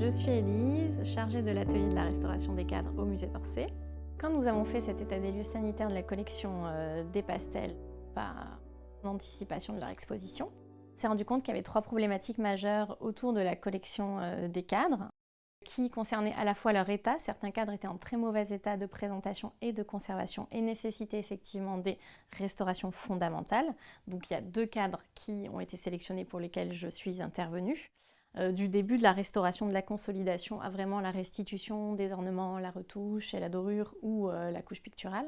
Je suis Élise, chargée de l'atelier de la restauration des cadres au musée d'Orsay. Quand nous avons fait cet état des lieux sanitaires de la collection des pastels par l'anticipation de leur exposition, on s'est rendu compte qu'il y avait 3 problématiques majeures autour de la collection des cadres qui concernaient à la fois leur état. Certains cadres étaient en très mauvais état de présentation et de conservation et nécessitaient effectivement des restaurations fondamentales. Donc il y a 2 cadres qui ont été sélectionnés pour lesquels je suis intervenue. Du début de la restauration, de la consolidation à vraiment la restitution des ornements, la retouche et la dorure ou la couche picturale.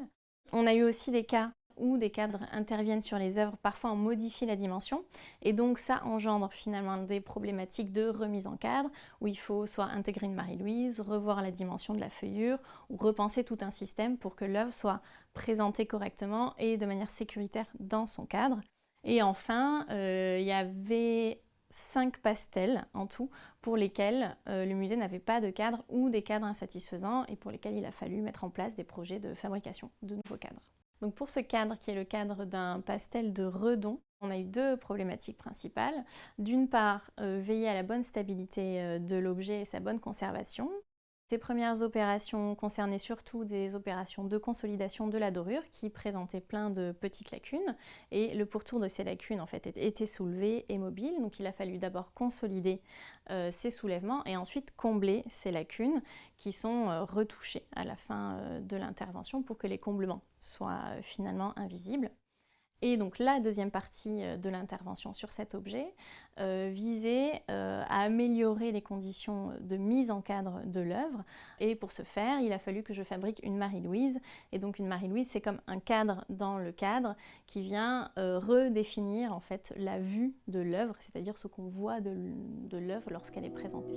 On a eu aussi des cas où des cadres interviennent sur les œuvres, parfois on modifie la dimension, et donc ça engendre finalement des problématiques de remise en cadre, où il faut soit intégrer une Marie-Louise, revoir la dimension de la feuillure, ou repenser tout un système pour que l'œuvre soit présentée correctement et de manière sécuritaire dans son cadre. Et enfin, il y avait 5 pastels en tout pour lesquels le musée n'avait pas de cadre ou des cadres insatisfaisants et pour lesquels il a fallu mettre en place des projets de fabrication de nouveaux cadres. Donc pour ce cadre qui est le cadre d'un pastel de Redon, on a eu 2 problématiques principales. D'une part, veiller à la bonne stabilité de l'objet et sa bonne conservation. Ces premières opérations concernaient surtout des opérations de consolidation de la dorure qui présentaient plein de petites lacunes et le pourtour de ces lacunes en fait était soulevé et mobile, donc il a fallu d'abord consolider ces soulèvements et ensuite combler ces lacunes qui sont retouchées à la fin de l'intervention pour que les comblements soient finalement invisibles. Et donc la deuxième partie de l'intervention sur cet objet visait à améliorer les conditions de mise en cadre de l'œuvre. Et pour ce faire, il a fallu que je fabrique une Marie-Louise. Et donc une Marie-Louise, c'est comme un cadre dans le cadre qui vient redéfinir en fait la vue de l'œuvre, c'est-à-dire ce qu'on voit de l'œuvre lorsqu'elle est présentée.